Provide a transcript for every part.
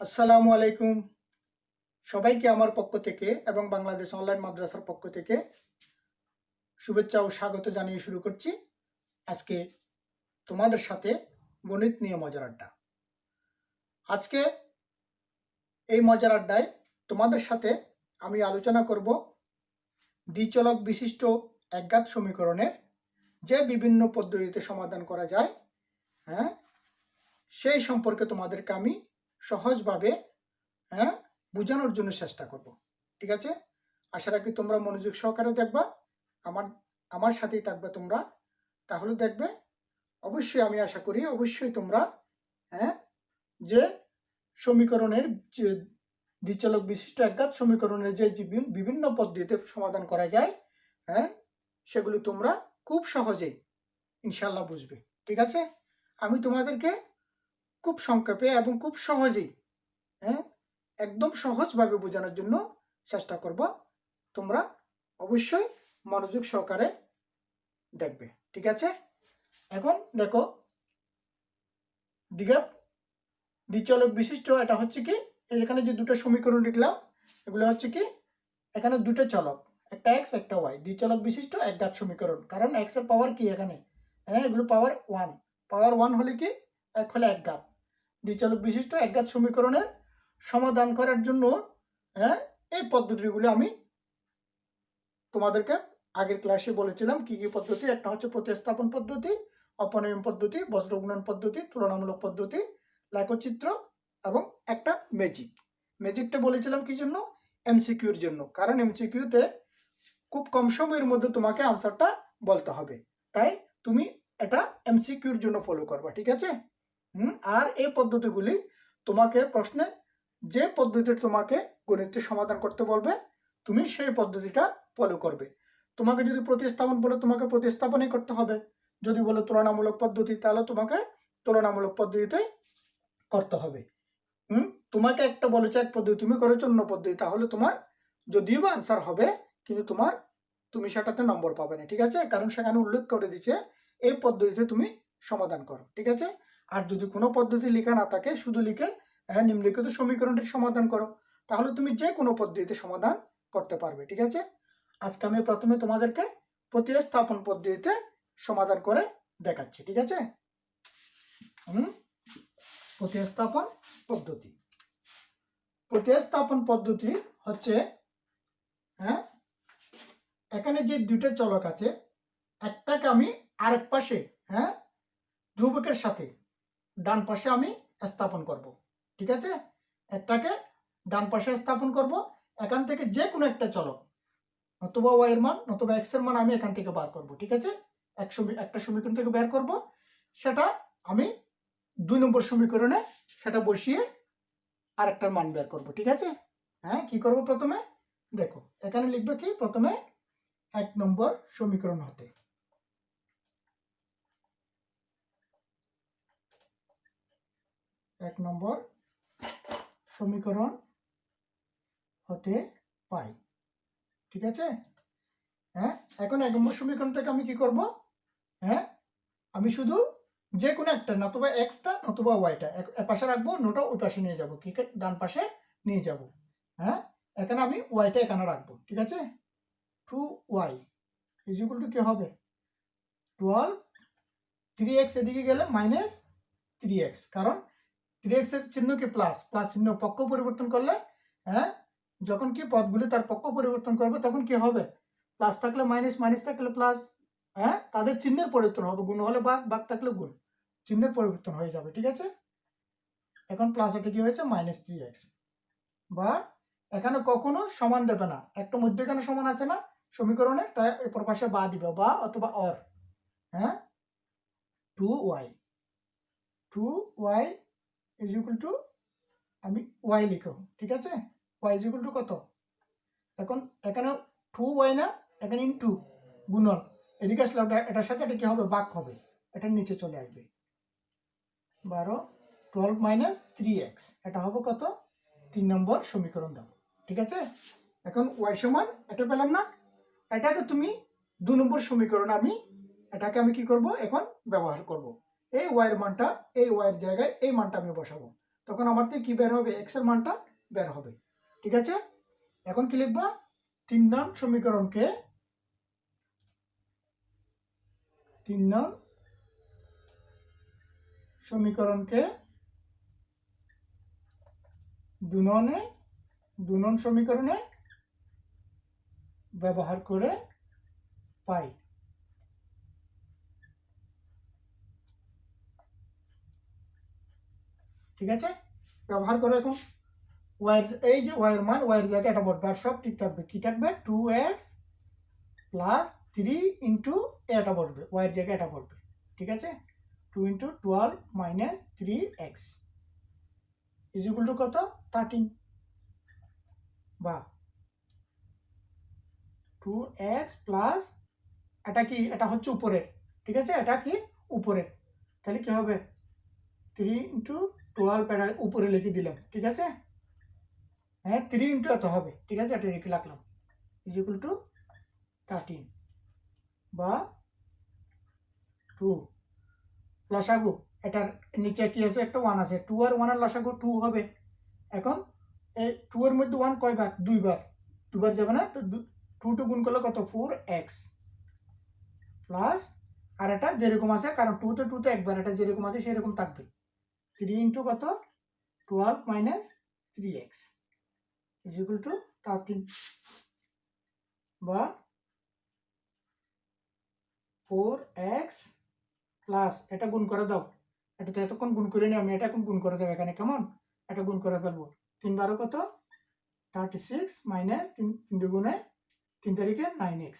আসসালামু আলাইকুম। সবাইকে আমার পক্ষ থেকে এবং বাংলাদেশ অনলাইন মাদ্রাসার পক্ষ থেকে শুভেচ্ছা ও স্বাগত জানিয়ে শুরু করছি আজকে তোমাদের সাথে গণিত নিয়ে মজার আড্ডা। আজকে এই মজার আড্ডায় তোমাদের সাথে আমি আলোচনা করব দ্বিচলক বিশিষ্ট একঘাত সমীকরণের যে বিভিন্ন পদ্ধতিতে সমাধান করা যায়, হ্যাঁ, সেই সম্পর্কে তোমাদেরকে আমি সহজভাবে বোঝানোর জন্য চেষ্টা করব। ঠিক আছে? আশা রাখি তোমরা মনোযোগ সহকারে দেখবা, আমার আমার সাথেই থাকবে তোমরা। তাহলে দেখবে অবশ্যই, আমি আশা করি অবশ্যই তোমরা যে সমীকরণের যে দ্বিচলক বিশিষ্ট একঘাত সমীকরণের যে বিভিন্ন পদ্ধতিতে সমাধান করা যায়, সেগুলো তোমরা খুব সহজেই ইনশাল্লাহ বুঝবে। ঠিক আছে? আমি তোমাদেরকে খুব সংক্ষেপে এবং খুব সহজেই একদম সহজভাবে বোঝানোর জন্য চেষ্টা করব। তোমরা অবশ্যই মনোযোগ সহকারে দেখবে। ঠিক আছে? এখন দেখো, দ্বিচলক বিশিষ্ট এটা হচ্ছে কি, এখানে যে দুটো সমীকরণ লিখলাম এগুলো হচ্ছে কি, এখানে দুটো চলক, একটা এক্স একটা ওয়াই, দ্বিচলক বিশিষ্ট একঘাত সমীকরণ। কারণ এক্স এর পাওয়ার কি এখানে, এগুলো পাওয়ার ওয়ান। পাওয়ার ওয়ান হলে কি, এক হলে একঘাত। দ্বিচলক বিশিষ্ট একঘাত সমীকরণের সমাধান করার জন্য এই পদ্ধতিগুলো আমি তোমাদেরকে আগের ক্লাসে বলেছিলাম কি কি পদ্ধতি। একটা হচ্ছে প্রতিস্থাপন পদ্ধতি, অপনয়ন পদ্ধতি, বজ্রগুণন পদ্ধতি, তুলনামূলক পদ্ধতি, লেখচিত্র এবং একটা ম্যাজিক। ম্যাজিকটা বলেছিলাম কি জন্য? এমসিকিউর জন্য। কারণ এমসিকিউতে খুব কম সময়ের মধ্যে তোমাকে আনসারটা বলতে হবে, তাই তুমি এটা এমসিকিউর জন্য ফলো করবা। ঠিক আছে? আর এই পদ্ধতিগুলি তোমাকে প্রশ্নে যে পদ্ধতিতে তোমাকে গণিতের সমাধান করতে বলবে তুমি সেই পদ্ধতিটা ফলো করবে। তোমাকে যদি প্রতিস্থাপন বলে তোমাকে প্রতিস্থাপনই করতে হবে, যদি বলে তুলনামূলক পদ্ধতি তাহলে তোমাকে তুলনামূলক পদ্ধতিতে করতে হবে। তোমাকে একটা বলেছে এক পদ্ধতি, তুমি করেছো অন্য পদ্ধতি, তাহলে তোমার যদিও বা আনসার হবে কিন্তু তুমি সেটাতে নম্বর পাবে না। ঠিক আছে? কারণ সেখানে উল্লেখ করে দিচ্ছে এই পদ্ধতিতে তুমি সমাধান করো। ঠিক আছে? আর যদি কোনো পদ্ধতি লেখা না থাকে, শুধু লিখে নিম্নলিখিত সমীকরণটির সমাধান করো, তাহলে তুমি যে কোনো পদ্ধতিতে সমাধান করতে পারবে। ঠিক আছে? আজকে আমি প্রথমে তোমাদেরকে প্রতিস্থাপন পদ্ধতিতে সমাধান করে দেখাচ্ছি। ঠিক আছে? প্রতিস্থাপন পদ্ধতি। প্রতিস্থাপন পদ্ধতি হচ্ছে, এখানে যে দুটো চলক আছে, একটাকে আমি আরেক পাশে ধ্রুবকের সাথে ডান পাশে আমি স্থাপন করব। ঠিক আছে? একটাকে ডান পাশে স্থাপন করব। এখান থেকে যে কোনো একটা চলক, নতুবা ওয়াই এর মান নতুবা এক্স এর মান আমি এখান থেকে বার করব। ঠিক আছে? একটা সমীকরণ থেকে বের করব, সেটা আমি 2 নম্বর সমীকরণে সেটা বসিয়ে আরেকটার মান বের করব। ঠিক আছে? কি করব প্রথমে দেখো, এখানে লিখবে কি, প্রথমে 1 নম্বর সমীকরণ হতে, এক নম্বর সমীকরণ হতে পাই। ঠিক আছে? এখন 1 নম্বর সমীকরণ থেকে আমি কি করব, আমি শুধু যে কোনো একটা, নতুবা এক্সটা নতুবা ওয়াইটা এক পাশে রাখবো, নোটা ওই পাশে নিয়ে যাব, কি ডান পাশে নিয়ে যাব। এখানে আমি ওয়াইটা এখানে রাখবো। ঠিক আছে? 2y ইজ ইকুয়াল টু কি হবে, 12। 3x এদিকে গেলে মাইনাস 3x, কারণ 3x এর চিহ্ন কি প্লাস, প্লাস চিহ্ন পক্ষ পরিবর্তন করলে যখন কি পদগুলি তার পক্ষ পরিবর্তন করবে তখন কি হবে, প্লাস থাকলে মাইনাস, মাইনাস থাকলে প্লাস, তাদের চিহ্নের পরিবর্তন হবে, গুণ হলে ভাগ, ভাগ থাকলে গুণ, চিহ্নের পরিবর্তন হয়ে যাবে। ঠিক আছে? এখন প্লাস এটা কি হয়েছে, মাইনাস 3x। বা এখানে কখনো সমান দেবে না, একটা মধ্যখানে সমান আছে না সমীকরণে, তাই এরপর পাশে বা দিবে, বা অথবা or. 2y, 2y is equal to, আমি y লিখো। ঠিক আছে? y ইজ ইকুয়াল টু কত, এখন এখানে 2y না, এখানে ইনটু গুণন, এদিকে আসলে এটার সাথে এটা কি হবে, ভাগ হবে, এটার নিচে চলে আসবে। 12 12 মাইনাস 3x, এটা হবে কত, 3 নম্বর সমীকরণ দাও। ঠিক আছে? এখন y সমান এটা পেলাম না, এটাকে তুমি 2 নম্বর সমীকরণ এটাকে আমি কি করব, এখন ব্যবহার করব। এই y এর মানটা এই y এর জায়গায় এই মানটা আমি বসাবো। তো তখন আমার থেকে কি বের হবে, এক্স এর মানটা বের হবে। ঠিক আছে, এখন কি লিখবা, 3 নং সমীকরণকে 2 নং সমীকরণে ব্যবহার করে পাই। ঠিক আছে, ব্যবহার করে এখন এই যে ওয়াই এর মান, ওয়াই এর জায়গায় এটা বসবে, আর সব ঠিক থাকবে। কি থাকবে, 2x প্লাস 3 ইন্টু এটা বসবে, ওয়াই এর জায়গায় এটা বসবে। ঠিক আছে, 2 into 12 minus 3x is equal to কত, 13, বা 2x প্লাস এটা কি, এটা হচ্ছে উপরের। ঠিক আছে, এটা কি উপরের, তাহলে কি হবে 3 ইন্টু 12, এটা উপরে লিখে দিলাম। ঠিক আছে, হ্যাঁ 3 ইন্টু এত হবে। ঠিক আছে, এটা লিখে রাখলাম ইজ ইকুয়াল টু 13, বা 2 লসাগু, এটার নিচে কি আছে, একটা 1 আছে, 2 আর 1 এর লসাগু 2 হবে। এখন এই 2 এর মধ্যে 1 কয়বার, দুইবার যাবে না, তো 2 গুণ করলে কত, 4x প্লাস, আর এটা যেরকম আছে, কারণ 2 তে একবার, এটা যেরকম আছে সেরকম থাকবে, 3 ইন্টু কত, 12 minus 3x is equal to 13, বা 4x প্লাস, এটা গুণ করে দাও, এটা তো এতক্ষণ গুণ করে নি আমি, এটা এখন গুণ করে দেবো এখানে, কেমন, এটা গুণ করে ফেলবো, 3 12 কত 36 মাইনাস 3 দুগুণে 3 তারিখে 9x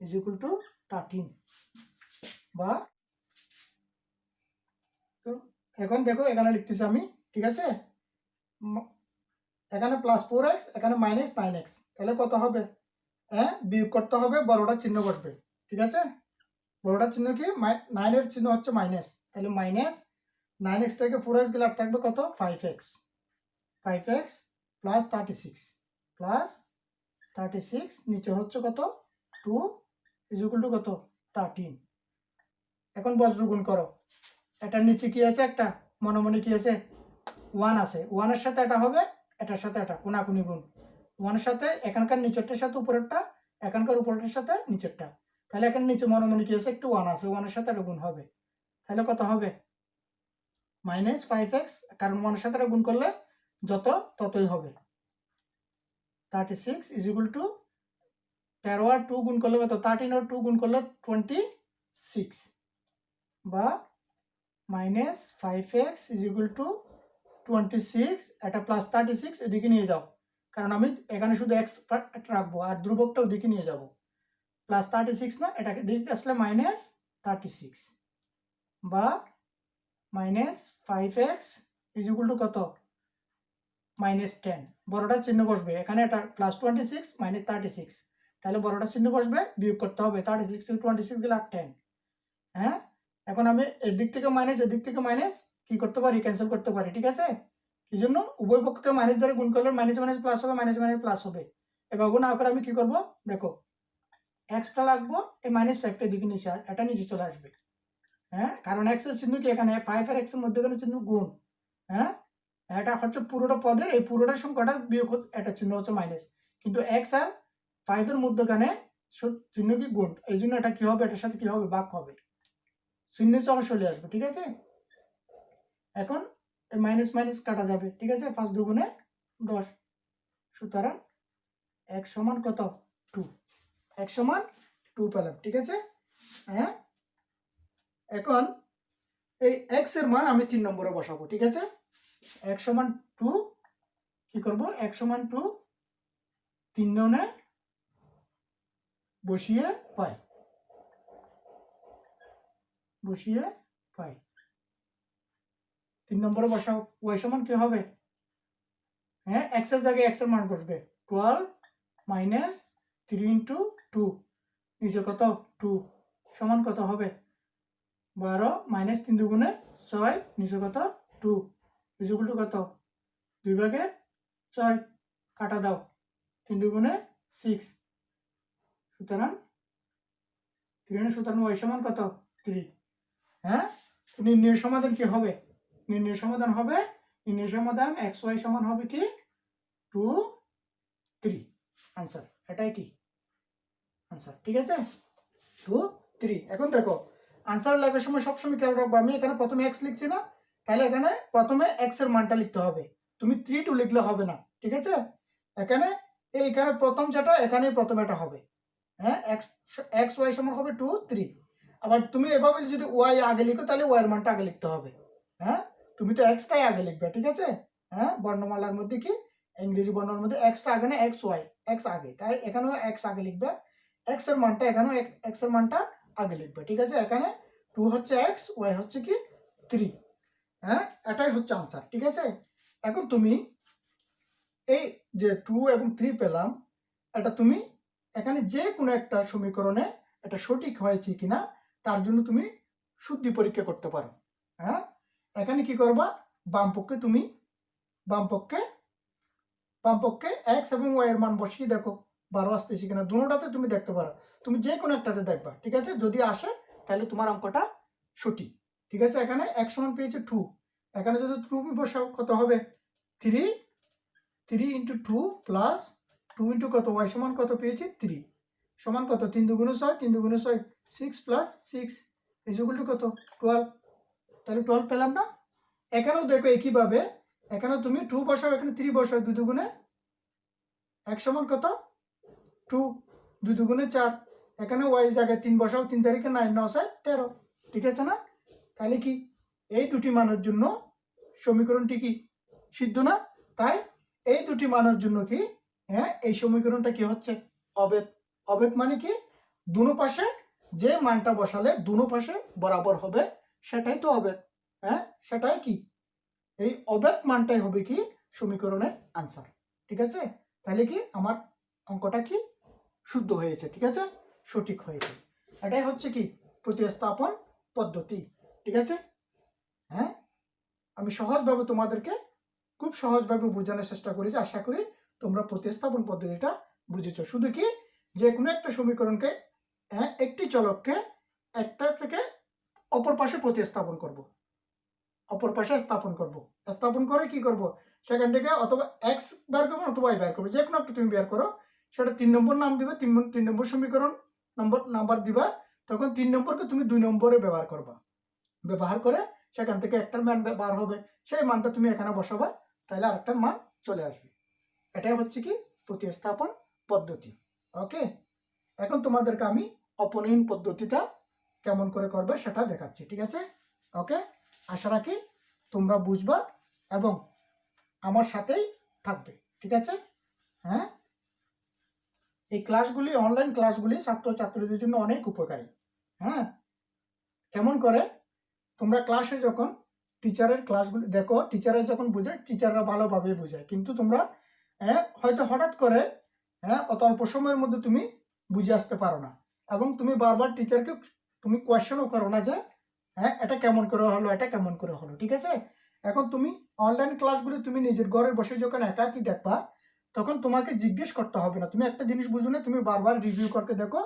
ইজ ইকুয়াল টু 13, বা এখন দেখো এখানে লিখতেছি আমি। ঠিক আছে, এখানে প্লাস 4x, এখানে মাইনাস 9x, তাহলে কত হবে, হ্যাঁ বিয়োগ করতে হবে, বড়টার চিহ্ন বসবে। ঠিক আছে, বড়টার চিহ্ন কি, 9 এর চিহ্ন হচ্ছে মাইনাস, তাহলে মাইনাস 9x থেকে 4x গেলে আর থাকবে কত, 5x প্লাস 36 নিচে হচ্ছে কত, 2 ইজ ইকুয়াল টু কত, 13। এখন বজ্র গুণ করো, এটার নিচে কি আছে, একটা মনে কি আছে, 1 আছে, 1 এর সাথে এটা হবে, এটার সাথে এটা কোনাকুনি গুণ, 1 এর সাথে এখানকার নিচেরটার সাথে উপরেরটা, এখানকার উপরেরটার সাথে নিচেরটা, তাহলে এখানে নিচে মনে কি আছে, একটু 1 আছে, 1 এর সাথে এটা গুণ হবে, তাহলে কত হবে, মাইনাস 5x, কারণ 1 এর সাথে এটা গুণ করলে যত ততই হবে, 36 ইজ ইকুয়াল টু 13 আর 2 গুণ করলে কত, 13 আর 2 গুণ করলে 26, বা minus 5x is equal to 26, এটা প্লাস 36 এদিকে নিয়ে যাও, কারণ আমি এখানে শুধু x রাখবো আর ধ্রুবকটা ওদিকে নিয়ে যাব, প্লাস 36 না, এটাকে দিকে আসলে মাইনাস 36, বা minus 5x is equal to কত, মাইনাস 10, বড়টার চিহ্ন বসবে এখানে, এটা প্লাস 26 মাইনাস 36, তাহলে বড়টার চিহ্ন বসবে, বিয়োগ করতে হবে, 36 থেকে 26 গেলে 10। হ্যাঁ, এখন আমি এদিক থেকে মাইনাস, এদিক থেকে মাইনাস কি করতে পারি, ক্যান্সেল করতে পারি। ঠিক আছে, এই জন্য উভয় পক্ষকে মাইনাস দ্বারা গুণ করলে মাইনাস মাইনাস প্লাস হবে, মাইনাস মাইনাস প্লাস হবে। এবার গুণ না করে আমি কি করব, দেখো এক্সটা লাগবো, এই মাইনাস একটা দিকে নিচে, এটা নিচে চলে আসবে। হ্যাঁ, কারণ এক্স এর চিহ্ন কি, এখানে 5 আর এক্স এর মধ্যে চিহ্ন গুণ। হ্যাঁ, এটা হচ্ছে পুরোটা পদের, এই পুরোটার সংখ্যাটা বিয়োগ, এটা চিহ্ন হচ্ছে মাইনাস, কিন্তু এক্স আর 5 এর মধ্যখানে চিহ্ন কি গুণ, এই জন্য এটা কি হবে, এটার সাথে কি হবে, ভাগ হবে, চিহ্ন চলে আসবে। ঠিক আছে, এখন মাইনাস মাইনাস কাটা যাবে। ঠিক আছে, 5 দুগুণে 10, সুতরাং x সমান কত, 2, x সমান 2 পেলাম। ঠিক আছে, হ্যাঁ, এখন এই x এর মান আমি 3 নম্বরে বসাবো। ঠিক আছে, x সমান 2, কি করব, x সমান 2 3 ননে বসিয়ে পাই, 3 নম্বরে বসাও, y সমান কি হবে, হ্যাঁ x এর জায়গায় x এর মান বসবে, 12 মাইনাস 3 ইন্টু 2, নিচে কত 2, সমান কত হবে 12 মাইনাস 3 দুগুণে 6, নিচে কত 2 ইজ ইকুয়াল টু কত, 2 ভাগে 6 কাটা দাও, 3 দুগুণে 6, সুতরাং 3 y সমান কত 3। হ্যাঁ, নির্ণয় সমাধান কি হবে, নির্ণয় সমাধান হবে নির্ণয় সমাধান এক্স ওয়াই সমান হবে কি 2 3 आंसर এটাই কি आंसर ঠিক আছে 2 3 এখন দেখো आंसर লেখার সময় সব সময় খেয়াল রাখবে আমি এখানে প্রথমে x লিখছি না তাহলে এখানে প্রথমে x এর মানটা লিখতে হবে তুমি 3 2 লিখলে হবে না ঠিক আছে এখানে এইখানে প্রথম যেটা এখানেই প্রথম এটা হবে হ্যাঁ x y সমান হবে 2 3 আবার তুমি এভাবে যদি y আগে লিখো তাহলে y এর মানটা আগে লিখতে হবে হ্যাঁ তুমি তো x টাই আগে লিখবে ঠিক আছে হ্যাঁ বর্ণমালার মধ্যে কি ইংরেজি বর্ণমালার মধ্যে x টা আগে না x y x আগে তাই এখানেও x আগে লিখবে x এর মানটা এখানেও x এর মানটা আগে লিখবে ঠিক আছে এখানে 2 হচ্ছে x y হচ্ছে কি 3 হ্যাঁ এটাই হচ্ছে आंसर ঠিক আছে এখন তুমি এই যে 2 এবং 3 পেলাম এটা তুমি এখানে যে কোনো একটা সমীকরণে এটা সঠিক হয়েছে কিনা তার জন্য তুমি শুদ্ধি পরীক্ষা করতে পারো হ্যাঁ এখানে কি করবা বাম পক্ষে x এবং y এর মান বসিয়ে দেখো 12 আসতেছে কিনা দুটোটাতে তুমি দেখতে পারো তুমি যে কোনো একটাতে দেখবা ঠিক আছে যদি আসে তাহলে তোমার অঙ্কটা সঠিক ঠিক আছে এখানে x সমান পেয়েছে 2 এখানে যদি 2 বসাও কত হবে 3 × 2 প্লাস 2 × কত y সমান কত পেয়েছি 3 সমান কত 3 2 6 3 2 6 6 প্লাস 6 ইকুয়াল টু কত 12 তাহলে 12 পেলাম না এখানেও দেখো একইভাবে এখানে তুমি 2 বসাও এখানে 3 বসাও 2 2 x সমান কত 2 2 2 4 এখানে y জায়গায় 3 বসাও 3 তারিখে 9 9 13 ঠিক আছে না তাহলে কি এই দুটি মানের জন্য সমীকরণটি কি সিদ্ধ না তাই এই দুটি মানের জন্য কি হ্যাঁ এই সমীকরণটা কি হচ্ছে অবেদ অবেদ মানে কি দুনো পাশে যে মানটা বসালে দুনো পাশে বরাবর হবে সেটাই তো অবেদ হ্যাঁ সেটাই কি এই অবেদ মানটাই হবে কি সমীকরণের आंसर ঠিক আছে তাহলে কি আমার অঙ্কটা কি শুদ্ধ হয়েছে ঠিক আছে সঠিক হয়েছে এটাই হচ্ছে কি প্রতিস্থাপন পদ্ধতি ঠিক আছে হ্যাঁ আমি সহজভাবে তোমাদেরকে খুব সহজভাবে বোঝানোর চেষ্টা করেছি আশা করি তোমরা প্রতিস্থাপন পদ্ধতিটা বুঝেছো শুধু কি যে কোনো একটা সমীকরণকে হ্যাঁ একটি চলককে একটা থেকে অপর পাশে প্রতিস্থাপন করব অপর পাশে স্থাপন করে কি করব সেখান থেকে অথবা x বের করবো অথবা y বের করবো যে কোনো একটা তুমি বের করো সেটা 3 নম্বর নাম দিবে 3 নম্বর সমীকরণ নাম্বার দিবা তখন 3 নম্বরকে তুমি 2 নম্বরে ব্যবহার করে সেখান থেকে একটার মান বার হবে সেই মানটা তুমি এখানে বসাবা তাহলে আরেকটার মান চলে আসবে এটাই হচ্ছে কি প্রতিস্থাপন পদ্ধতি ওকে এখন তোমাদেরকে আমি অপনয়ন পদ্ধতিটা কেমন করে করবে সেটা দেখাচ্ছি ঠিক আছে ওকে আশা রাখি তোমরা বুঝবা এবং আমার সাথেই থাকবে ঠিক আছে হ্যাঁ এই ক্লাসগুলি অনলাইন ক্লাসগুলি ছাত্রছাত্রীদের জন্য অনেক উপকারী হ্যাঁ কেমন করে তোমরা ক্লাসে যখন টিচারের ক্লাসগুলি দেখো টিচারের যখন বোঝায় টিচাররা ভালোভাবে বোঝায় কিন্তু তোমরা হয়তো হঠাৎ করে অত অল্প সময়ের মধ্যে তুমি বুঝে আসতে পারো না এবং তুমি বারবার টিচারকে তুমি কোয়েশ্চেনও করো না যে এটা কেমন করে হলো ঠিক আছে এখন তুমি অনলাইন ক্লাসগুলি তুমি নিজের ঘরে বসে যখন একাকি দেখবা তখন তোমাকে জিজ্ঞেস করতে হবে না তুমি একটা জিনিস বুঝো না তুমি বারবার রিভিউ করতে দেখো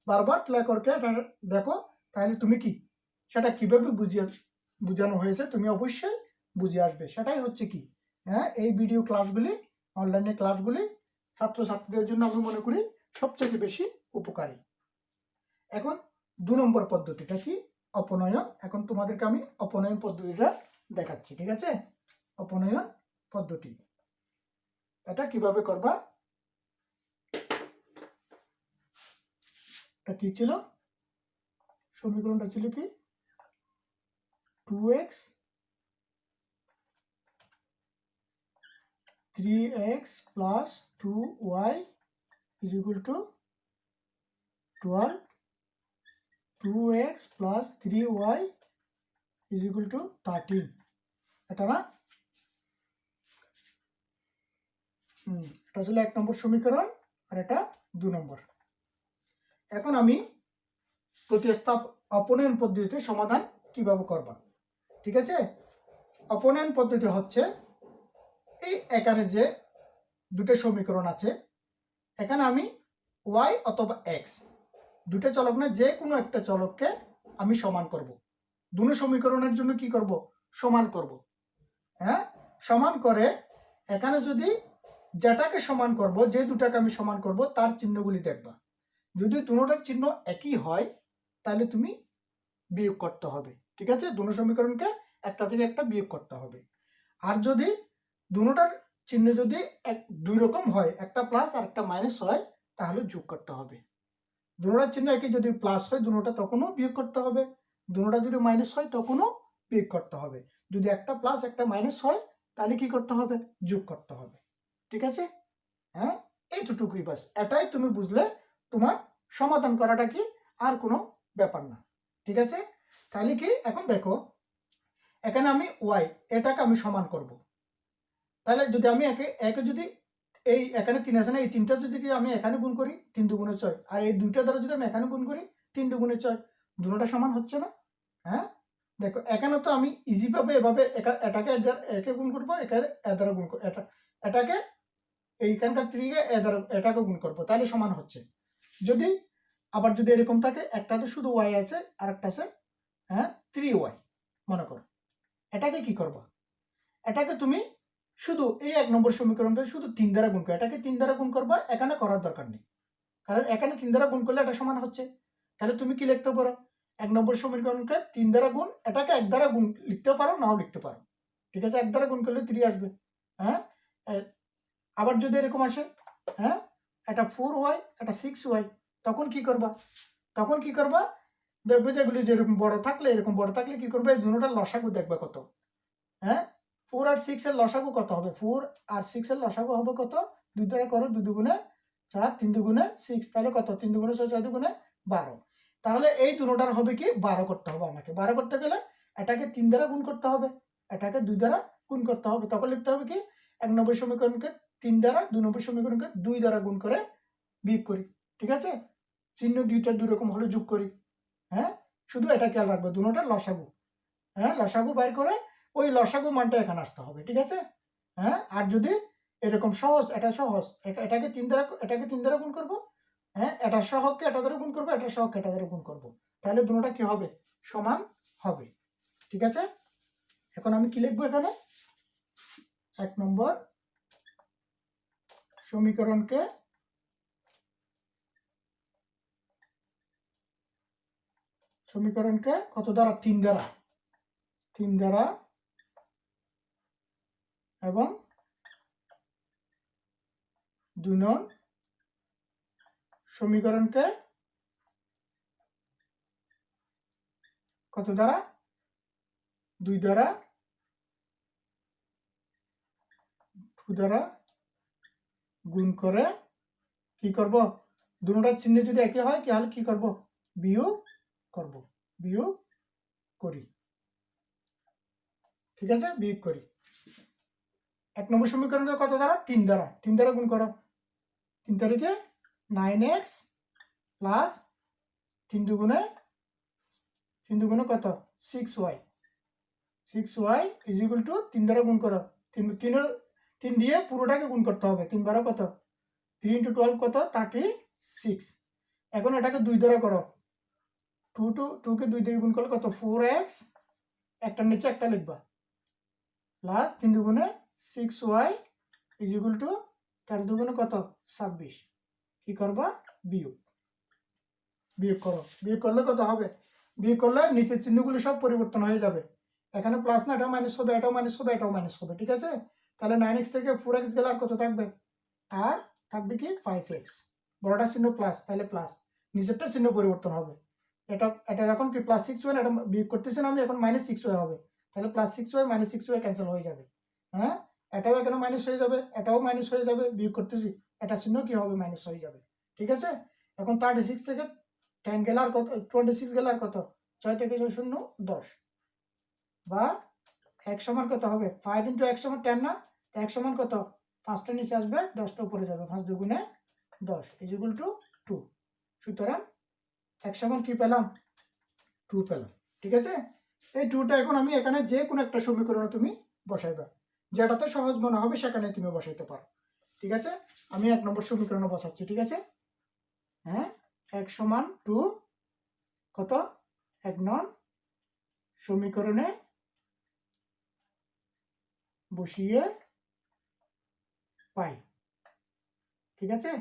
বারবার প্লে করতে দেখো তাহলে তুমি কি সেটা কিভাবে বুঝানো হয়েছে তুমি অবশ্যই বুঝে আসবে সেটাই হচ্ছে কি এই ভিডিও ক্লাসগুলি অনলাইনে ক্লাসগুলি ছাত্রছাত্রীদের জন্য আমি মনে করি সবচেয়ে বেশি উপকারী এখন 2 নম্বর পদ্ধতিটা কি অপনয়ন এখন তোমাদেরকে আমি অপনয়ন পদ্ধতিটা দেখাচ্ছি ঠিক আছে অপনয়ন পদ্ধতি এটা কিভাবে করবা এটা কি ছিল সমীকরণটা ছিল কি 2x 3x plus 2y is equal to 12 2x plus 3y is equal to 13 এটা না এটা ছিল 1 নম্বর সমীকরণ আর এটা 2 নম্বর এখন আমি অপনয়ন পদ্ধতিতে সমাধান কিভাবে করবা ঠিক আছে অপনয়ন পদ্ধতি হচ্ছে এই এখানে যে দুটো সমীকরণ আছে এখানে আমি y অথবা x দুটো চলক না যে কোনো একটা চলককে আমি সমান করব দুটো সমীকরণের জন্য কি করব সমান করব সমান করে এখানে যদি যেটাকে সমান করব, যে দুটাকে আমি সমান করব তার চিহ্নগুলি দেখবা। যদি দুটোটার চিহ্ন একই হয় তাহলে তুমি বিয়োগ করতে হবে, ঠিক আছে? দুটো সমীকরণকে একটা থেকে একটা বিয়োগ করতে হবে। আর যদি দুটোটার চিহ্ন যদি দুই রকম হয়, একটা প্লাস আর একটা মাইনাস হয়, তাহলে যোগ করতে হবে। দুটোটার চিহ্ন একই যদি প্লাস হয় দুটোটা তখনও বিয়োগ করতে হবে, দুটোটা যদি মাইনাস হয় তখনও বিয়োগ করতে হবে। যদি একটা প্লাস একটা মাইনাস হয় তাহলে কি করতে হবে? যোগ করতে হবে, ঠিক আছে? হ্যাঁ, এইটুকুই বাস। এটাই তুমি বুঝলে তোমার সমাধান করাটা কি আর কোনো ব্যাপার না, ঠিক আছে? তাহলে কি এখন দেখো, এখানে আমি ওয়াই এটাকে আমি সমান করব। তাহলে যদি আমি একে যদি এই এখানে 3 আছে না, এই 3টা যদি আমি এখানে গুণ করি 3 দুগুণে 6, আর এই দুইটা দ্বারা যদি আমি এখানে গুণ করি 3 দুগুণে 6, দুটোটা সমান হচ্ছে না? হ্যাঁ, দেখো এখানে তো আমি ইজি ভাবে এভাবে এটাকে একে গুণ করবো, এ দ্বারা গুণ করবো, এটাকে এইখানকার 3 কে এটাকে গুণ করবো, তাহলে সমান হচ্ছে। যদি আবার যদি এরকম থাকে, একটাতে শুধু ওয়াই আছে আর একটা আছে 3y, মনে করো, এটাকে কি করবা? এটাকে তুমি শুধু এই 1 নম্বর সমীকরণটা শুধু 3 দ্বারা গুণ করো, এটাকে 3 দ্বারা গুণ করবা, এখানে করার দরকার নেই, কারণ এখানে 3 দ্বারা গুণ করলে এটা সমান হচ্ছে। তাহলে তুমি কি লিখতে পারো? 1 নম্বর সমীকরণকে 3 দ্বারা গুণ, এটাকে 1 দ্বারা গুণ লিখতে পারো, নাও লিখতে পারো, ঠিক আছে? 1 দ্বারা গুণ করলে 3 আসবে। হ্যাঁ, আবার যদি এরকম আসে, এটা 4y এটা 6y, তখন কি করবা? দেখবে যে এগুলি যেরকম বড় থাকলে, এরকম বড় থাকলে কি করবে? এই দুটোটার লসাগু দেখবে কত। 4 আর 6 এর লসাগু কত হবে? 4 আর 6 এর লসাগু হবে কত? 2 দ্বারা করো, 2 দুগুণে 4, 3 দুগুণে 6, তাহলে কত? 3 দুগুণে 6, 6 দুগুণে 12। তাহলে এই দুটোটার হবে কি? 12 করতে হবে আমাকে। 12 করতে গেলে এটাকে 3 দ্বারা গুণ করতে হবে, এটাকে 2 দ্বারা গুণ করতে হবে। তখন লিখতে হবে কি? 1 নম্বর সমীকরণকে 3 দ্বারা, 2 নম্বর সমীকরণকে 2 দ্বারা গুণ করে বিয়োগ করি, ঠিক আছে? চিহ্ন দুইটা দুই রকম হলে যোগ করি। শুধু এটা খেয়াল রাখবে, দুটোটার লসাগু। লসাগু বাইর করে ওই লসাগু মানটা এখানে আসতে হবে, ঠিক আছে? আর যদি এরকম সহজ, এটা সহজ, এটাকে 3 দ্বারা গুণ করবো, এটা সহগকে এটা দ্বারা গুণ করবো, এটা সহগকে এটা দ্বারা গুণ করবো, তাহলে দুটোটা কি হবে? সমান হবে, ঠিক আছে? এখন আমি কি লিখবো এখানে? 1 নম্বর সমীকরণকে কত দ্বারা? 3 দ্বারা, 3 দ্বারা, এবং 2 নং সমীকরণকে কত দ্বারা? 2 দ্বারা, 2 দ্বারা গুণ করে কি করব? দুটোটার চিহ্ন যদি একই হয় তাহলে কি করব? বিয়োগ করব, বিয়োগ করি, ঠিক আছে? বিয়োগ করি। 1 নম্বর সমীকরণকে কত দ্বারা? 3 দ্বারা, 3 দ্বারা গুণ করো, 3 তারিখে 9x প্লাস 3 দুগুণে কত? 6y, 6y is equal to 3 দ্বারা গুণ করো, 3 দিয়ে পুরোটাকে গুণ করতে হবে, 3 বারো কত? 3 × 12 কত? 36। এখন এটাকে 2 দ্বারা করো, 2 কে 2 দিয়ে গুণ করলে কত? 4x, একটার নিচে একটা লিখবা, প্লাস 3 দুগুণে 6y ইজ ইকুয়াল টু 4 দুগুণে কত? 26। কি করবা? বিয়োগ করো, বিয়োগ করলে কত হবে? বিয়োগ করলে নিচের চিহ্নগুলো সব পরিবর্তন হয়ে যাবে, এখানে প্লাস না, এটাও মাইনাস হবে, এটাও মাইনাস হবে, এটাও মাইনাস হবে, ঠিক আছে? তাহলে 9x থেকে 4x গেলে আর কত থাকবে? আর থাকবে কি? 5x। বড়টা চিহ্ন প্লাস, তাহলে প্লাস, নিচেরটা চিহ্ন পরিবর্তন হবে। এটা এখন কি প্লাস 6y, এটা বিয়োগ করতেছেন আমি, এখন মাইনাস 6y হবে, তাহলে plus 6y minus 6y cancel হয়ে যাবে। এটাও এখানে মাইনাস হয়ে যাবে, এটাও মাইনাস হয়ে যাবে, বিয়োগ করতেছি, এটা চিহ্ন কি হবে? মাইনাস হয়ে যাবে, ঠিক আছে? এখন 36 থেকে 10 গেলে আর কত? 26 গেলে আর কত? 6 থেকে 6 শূন্য 10, বা x সমান কত হবে? 5 × x সমান 10 না? x সমান কত? 5টা নিচে আসবে, 10টা উপরে যাবে, 5 দুগুণে 10 ইজ ইকুয়াল টু 2। সুতরাং x সমান কি পেলাম? 2 পেলাম, ঠিক আছে? এই 2টা এখন আমি এখানে যে কোনো একটা সমীকরণে তুমি বসাইবা, যেটাতে সহজ মনে হবে সেখানে তুমি বসাইতে পারো, ঠিক আছে? আমি 1 নম্বর সমীকরণে বসাচ্ছি, ঠিক আছে? x সমান 2 কত? 1 নং সমীকরণে বসিয়ে পাই। ঠিক আছে,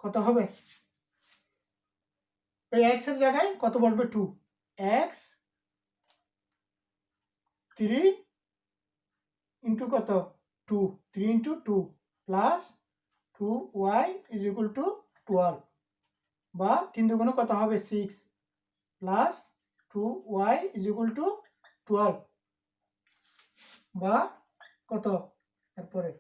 কত হবে? এই এক্স এর জায়গায় কত বসবে? 2 এক্স 3 ইন্টু কত? 2, 3 into 2 plus 2y is equal to 12, বা 3 দুগুণে কত হবে? 6 plus 2y is equal to 12, বা কত? এরপরে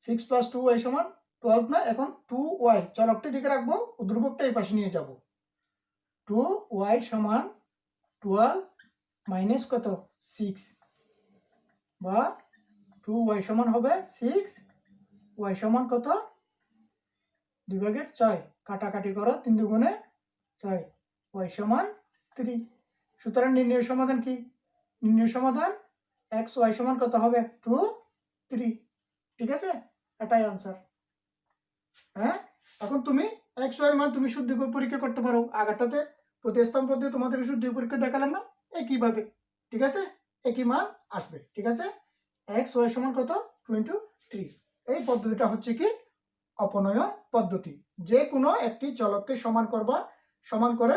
6 প্লাস 2y সমান 12 না? এখন 2y চলকটি দিকে রাখবো, ধ্রুবকটা এই পাশে নিয়ে যাব। 2y সমান 12 মাইনাস কত? 6, বা 2y সমান হবে 6, y সমান কত? 2/6, কাটাকাটি করো, 3 দুগুণে 6, y সমান 3। সুতরাং নির্ণয় সমাধান কি? নির্ণয় সমাধান x y সমান কত হবে? 2, 3। ঠিক আছে, এটাই आंसर। হ্যাঁ, এখন তুমি x y এর মান তুমি শুদ্ধ করে পরীক্ষা করতে পারো। আগেরটাতে প্রতিস্থাপন পদ্ধতি তোমাদেরকে শুদ্ধ পরীক্ষা দেখালাম না, একইভাবে। ঠিক আছে, একই মান আসবে। ঠিক আছে, x y সমান কত? 2 × 3। এই পদ্ধতিটা হচ্ছে কি অপনয়ন পদ্ধতি। যে কোনো একটি চলককে সমান করবা, সমান করে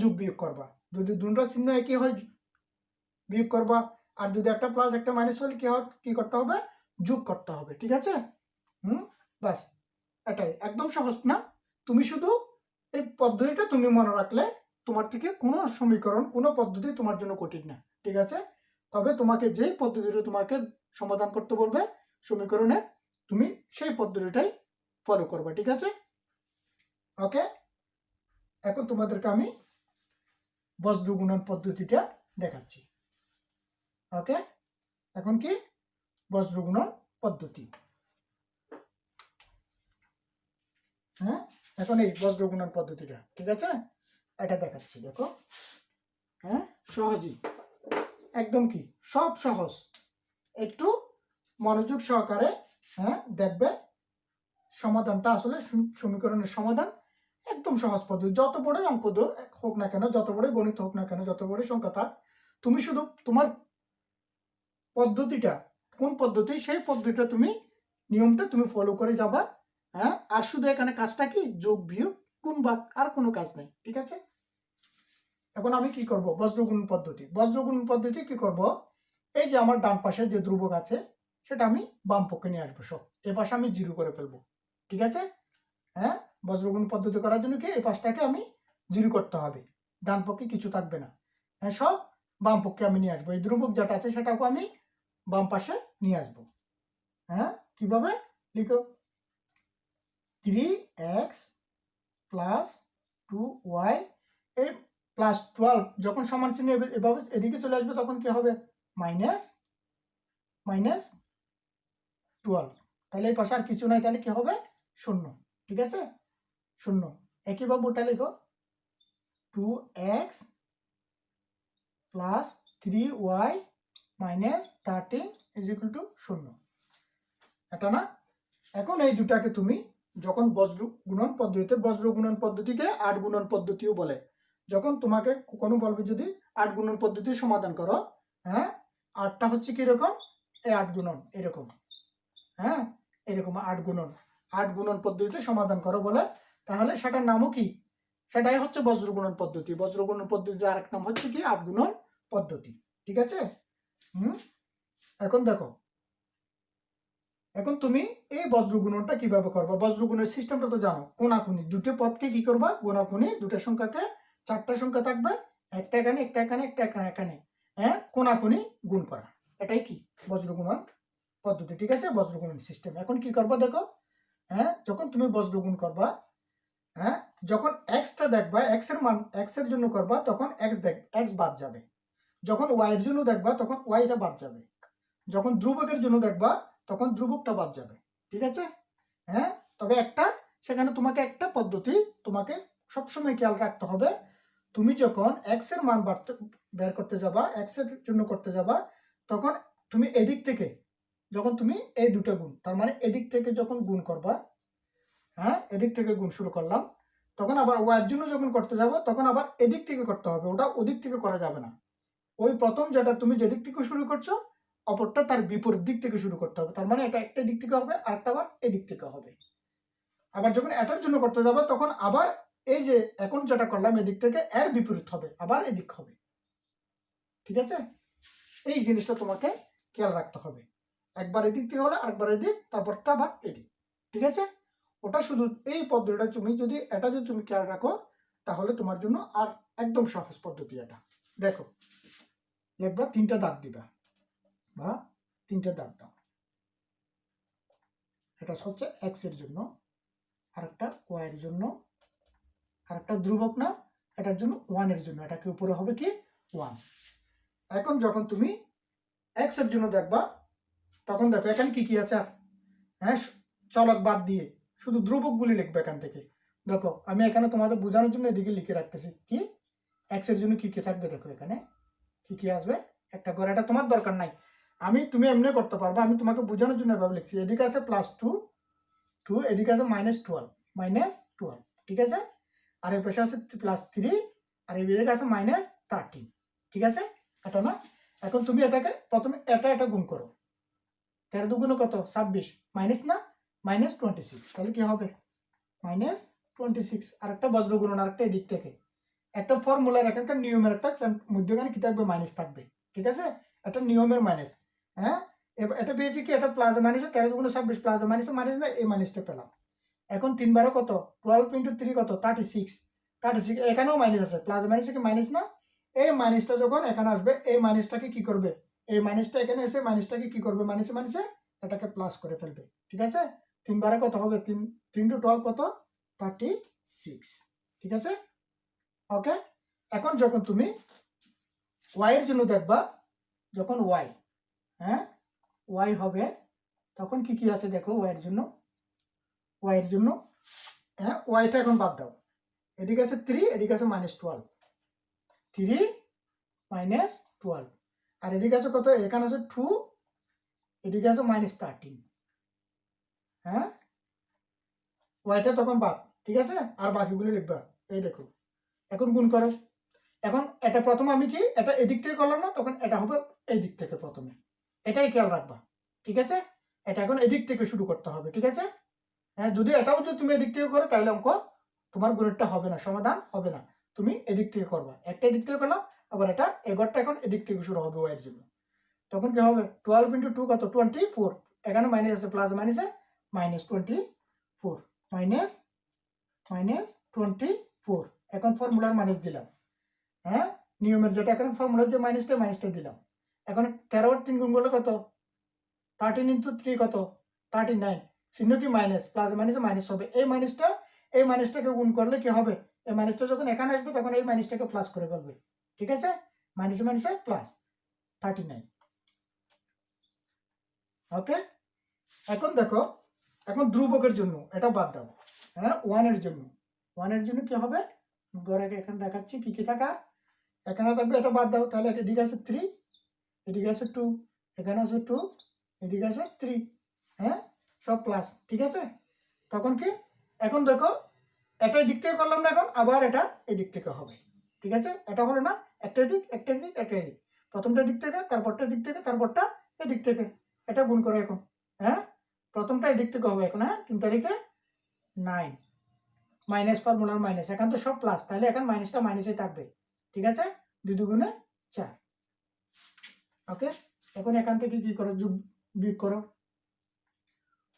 যোগ বিয়োগ করবা। যদি দুটো চিহ্ন একই হয় বিয়োগ করবা, আর যদি একটা প্লাস একটা মাইনাস হলে কি করতে হবে? যোগ করতে হবে। ঠিক আছে, বাস এটাই, একদম সহজ না? তুমি শুধু এই পদ্ধতিটা তুমি মনে রাখলে তোমার থেকে কোনো সমীকরণ, কোনো পদ্ধতি তোমার জন্য কঠিন না। ঠিক আছে, তবে তোমাকে যেই পদ্ধতিটা তোমাকে সমাধান করতে বলবে সমীকরণে, তুমি সেই পদ্ধতিটাই ফলো করবে। ঠিক আছে, ওকে। এখন তোমাদেরকে আমি বজ্র গুণন পদ্ধতিটা দেখাচ্ছি। ওকে, এখন কি বজ্র গুণন পদ্ধতি। হ্যাঁ, এখন এই বজ্র গুণন পদ্ধতিটা, ঠিক আছে, এটা দেখাচ্ছি। দেখো, হ্যাঁ, সহজই, একদম কি সব সহজ। একটু মনোযোগ সহকারে দেখবে, সমাধানটা আসলে সমীকরণের সমাধান একদম সহজ পদ্ধতি। যত বড় অঙ্ক হোক না কেন, যত বড় গণিত হোক না কেন, যত বড় সংখ্যা থাক, তুমি শুধু তোমার পদ্ধতিটা কোন পদ্ধতি, সেই পদ্ধতিটা তুমি নিয়মটা তুমি ফলো করে যাবা। হ্যাঁ, আর শুধু এখানে কাজটা কি যোগ বিয়োগ গুণ ভাগ, আর কোনো কাজ নাই। ঠিক আছে, এখন আমি কি করব? বজ্রগুণন পদ্ধতি। বজ্রগুণন পদ্ধতি কি করব? এই যে আমার ডান পাশে যে ধ্রুবক আছে সেটা আমি বাম পক্ষে নিয়ে আসবো, সব এ পাশে আমি 0 করে ফেলবো। ঠিক আছে, হ্যাঁ, বজ্রগুণন পদ্ধতি করার জন্য কি এই পাশটাকে আমি 0 করতে হবে, ডান পক্ষে কিছু থাকবে না। হ্যাঁ, সব বাম পক্ষে আমি নিয়ে আসবো। এই ধ্রুবক যেটা আছে সেটাকে আমি বাম পাশে নিয়ে আসবো। হ্যাঁ, কিভাবে লিখো? 3x প্লাস 2y, এই প্লাস 12 যখন সমান চিহ্ন এভাবে এদিকে চলে আসবে তখন কি হবে? মাইনাস 12। তাহলে এই পাশে আর কিছু নাই, তাহলে কি হবে? 0। ঠিক আছে, 0। একইভাবে ওটা লিখো, 2x plus 3y minus 13 is equal to 0। এটা না? এখন এই দুটাকে তুমি যখন বজ্র গুণন পদ্ধতিতে, বজ্র গুণন পদ্ধতিকে 8 গুণন পদ্ধতিও বলে। যখন তোমাকে কোনো বলবে যদি 8 গুণন পদ্ধতি সমাধান করো, হ্যাঁ, 8টা হচ্ছে কি রকম? এই 8 গুণন এরকম, হ্যাঁ, এরকম 8 গুণন পদ্ধতিতে সমাধান করো বলে, তাহলে সেটার নামও কি? সেটাই হচ্ছে বজ্র গুণন পদ্ধতি। বজ্র গুণন পদ্ধতির আরেক নাম হচ্ছে কি? 8 গুণন পদ্ধতি। ঠিক আছে, এখন দেখো, এখন তুমি এই বজ্র গুণনটা কিভাবে করবা? বজ্র গুণের সিস্টেমটা তো জানো, কোনাকুনি দুটো পদকে কি করবা? কোনাকুনি দুটো সংখ্যাকে, 4টা সংখ্যা থাকবে, একটা এখানে, একটা এখানে, একটা এখানে, হ্যাঁ, কোনাকুনি গুণ করা, এটাই কি বজ্র গুণন পদ্ধতি। ঠিক আছে, বজ্র গুণন সিস্টেম। এখন কি করবা দেখো, হ্যাঁ, যখন তুমি বজ্র গুণ করবা, হ্যাঁ, যখন এক্সটা দেখবা, এক্স এর মান এক্স এর জন্য করবা, তখন এক্স বাদ যাবে। যখন ওয়াই এর জন্য দেখবা তখন ওয়াইটা বাদ যাবে। যখন ধ্রুবকের জন্য দেখবা তখন ধ্রুবকটা বাদ যাবে। ঠিক আছে, হ্যাঁ, তবে সেখানে তোমাকে একটা পদ্ধতি তোমাকে সবসময় খেয়াল রাখতে হবে। তুমি যখন এক্স এর মান বের করতে যাবা, এক্স এর জন্য করতে যাবা, তখন তুমি এদিক থেকে, যখন তুমি এই দুটো গুণ, তার মানে এদিক থেকে যখন গুণ করবা, হ্যাঁ, এদিক থেকে গুণ শুরু করলাম, তখন আবার ওয়াই এর জন্য যখন করতে যাবো তখন আবার এদিক থেকে করতে হবে, ওটা ওদিক থেকে করা যাবে না। ওই প্রথম যেটা তুমি যেদিক থেকে শুরু করছো অপরটা তার বিপরীত দিক থেকে শুরু করতে হবে। তার মানে এটা একটা দিক থেকে হবে, আরেকটা আবার এদিক থেকে হবে। আবার যখন এটার জন্য করতে যাবে তখন আবার এই যে এখন যেটা করলাম এদিক থেকে এর বিপরীত হবে, আবার এদিক হবে। ঠিক আছে, এই জিনিসটা তোমাকে খেয়াল রাখতে হবে। একবার এদিক থেকে হলে আরেকবার এদিক, তারপরটা আবার এদিক। ঠিক আছে, ওটা শুধু এই পদ্ধতিটা তুমি যদি তুমি খেয়াল রাখো তাহলে তোমার জন্য আর একদম সহজ পদ্ধতি এটা। দেখো, লিখবা 3টা দাগ দিবা বা 3টা দাগ দাও। এটা হচ্ছে এক্স এর জন্য, আরেকটা ওয়াই এর জন্য, আরেকটা ধ্রুবক না, এটার জন্য 1 এর জন্য। এটাকে উপরে হবে কি 1। এখন যখন তুমি এক্স এর জন্য দেখবা তখন দেখো এখানে কি কি আছে। হ্যাঁ, চলক বাদ দিয়ে শুধু ধ্রুবকগুলি লিখবে এখান থেকে। দেখো আমি এখানে তোমাদের বোঝানোর জন্য এদিকে লিখে রাখতেছি কি এক্স এর জন্য কি কি থাকবে। দেখো এখানে কি কি আসবে একটা করে, এটা তোমার দরকার নাই, তুমি এমনি করতে পারবে। আমি তোমাকে বোঝানোর জন্য এভাবে লিখছি। এদিকে আছে +2, এদিকে আছে -12, ঠিক আছে। আর এই পাশে আছে +3, আর এই দিকে আছে -13। ঠিক আছে, এটা না। এখন তুমি এটাকে প্রথমে এটা গুণ করো। 13 দুগুণে কত 26, মাইনাস না -26, তাহলে কি হবে -26। আর একটা বজ্র গুণন, আর একটা এদিক থেকে একটা ফর্মুলার এখানকার নিয়মের একটা মধ্যখানে কি থাকবে, মাইনাস থাকবে। ঠিক আছে, এটা নিয়মের মাইনাস। হ্যাঁ, এটা পেয়েছি কি, এটা প্লাস মাইনাস 13 দুগুণে 26, প্লাস মাইনাস মাইনাস না, এই মাইনাসটা পেলাম। এখন 3 বারে কত 12 × 3 কত 36, এখানেও মাইনাস আছে, প্লাস মাইনাস কি মাইনাস না। এই মাইনাসটা যখন এখানে আসবে এই মাইনাসটাকে কি করবে, এই মাইনাসটা এখানে এসে মাইনাসটাকে কি করবে, মাইনাসে এটাকে প্লাস করে ফেলবে। ঠিক আছে, 3 বারে কত হবে 3 × 12 কত 36। ঠিক আছে, ওকে। এখন যখন তুমি ওয়াই এর জন্য দেখবা, যখন ওয়াই ওয়াই হবে তখন কি কি আছে দেখো। ওয়াই এর জন্য ওয়াইটা এখন বাদ দাও। এদিকে আছে 3, এদিকে আছে -12, 3 -12, আর এদিকে আছে কত, এখানে আছে 2, এদিকে আছে -13। হ্যাঁ, ওয়াইটা তখন বাদ। ঠিক আছে, আর বাকিগুলো লিখবা। এই দেখো, এখন গুণ করো। এখন এটা প্রথমে আমি কি এটা এদিক থেকে করলাম না, তখন এটা হবে এই দিক থেকে প্রথমে, এটাই খেয়াল রাখবা। ঠিক আছে, এটা এখন এদিক থেকে শুরু করতে হবে। ঠিক আছে, হ্যাঁ, যদি এটাও যদি তুমি এদিক থেকে করো তাহলে অঙ্ক তোমার গুণেরটা হবে না, সমাধান হবে না। তুমি এদিক থেকে করবা, একটা এদিক থেকে করলাম, আবার এটা এগরটা এখন এদিক থেকে শুরু হবে ওয়াই এর জন্য। তখন কি হবে 12 × 2 কত 24, এখানে মাইনাস আছে, প্লাস মাইনাসে -24, -24। এখন ফর্মুলার মাইনাস দিলাম। হ্যাঁ, নিয়মের যেটা এখন ফর্মুলার যে মাইনাসটা দিলাম। এখন 13 আর 3 গুণ করলে কত 13 × 3 কত 39, চিহ্ন কি মাইনাস, প্লাস মাইনাসে মাইনাস হবে। এই মাইনাসটাকে গুণ করলে কি হবে, এই মাইনাসটা যখন এখানে আসবে তখন এই মাইনাসটাকে প্লাস করে ফেলবে। ঠিক আছে, মাইনাসে প্লাস 39। ওকে, এখন দেখো, এখন ধ্রুবকের জন্য এটা বাদ দাও। হ্যাঁ, 1 এর জন্য কি হবে, গড়ে এখানে দেখাচ্ছি কি কি থাকা। এখানে থাকবে, এটা বাদ দাও। তাহলে এদিকে আছে 3, এদিকে আছে 2, এখানে আছে 2, এদিকে আছে 3। হ্যাঁ, সব প্লাস। ঠিক আছে, তখন কি, এখন দেখো এটা দিক থেকে করলাম না, এখন আবার এটা এই দিক থেকে হবে। ঠিক আছে, এটা হলো না, একটা দিক একটা দিক একটা দিক, প্রথমটা দিক থেকে, তারপরটা দিক থেকে, তারপরটা এই দিক থেকে, এটা গুণ করো এখন। হ্যাঁ, প্রথমটা এই দিক থেকে হবে এখন। হ্যাঁ, 3 তারিখে 9, মাইনাস ফর্মুলার মাইনাস, এখন তো সব প্লাস, তাহলে এখন মাইনাসটা মাইনাসে থাকবে। ঠিক আছে, 2 দুগুণে 4। ওকে, এখন এখান থেকে কি করো, বিয়োগ করো।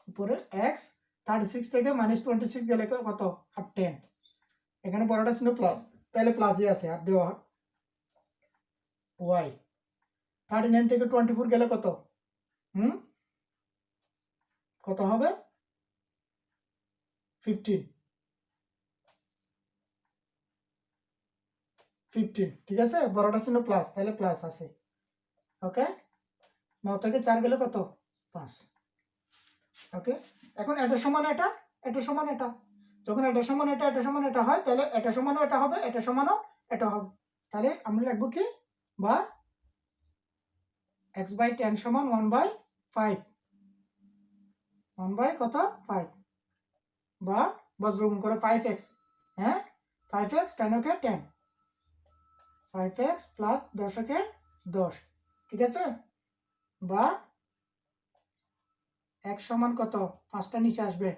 উপরে x 36 থেকে -26 গেলে কত, আর 10, এখানে বড়টা ছিল প্লাস, তাহলে প্লাসই আছে, আর দেওয়া y 39 থেকে 24 গেলে কত, কত হবে 15। ঠিক আছে, বড়টা ছিল প্লাস, তাহলে প্লাস আছে। ওকে, 9 থেকে 4 গেলে কত 5। ওকে, এখন এটা সমান এটা, এটা সমান এটা, যখন এটা সমান এটা, এটা সমান এটা হয়, তাহলে এটা সমানও এটা হবে, এটা সমানও এটা হবে। তাহলে আমরা লিখবো কি, বা x/10 সমান 1/5, 1 কত 5, বা বজ্রগুণ করে 5x। হ্যাঁ, 5x 10 কে 10, 5x প্লাস 10 কে 10। ঠিক আছে, বা x সমান কত 5টা নিচে আসবে,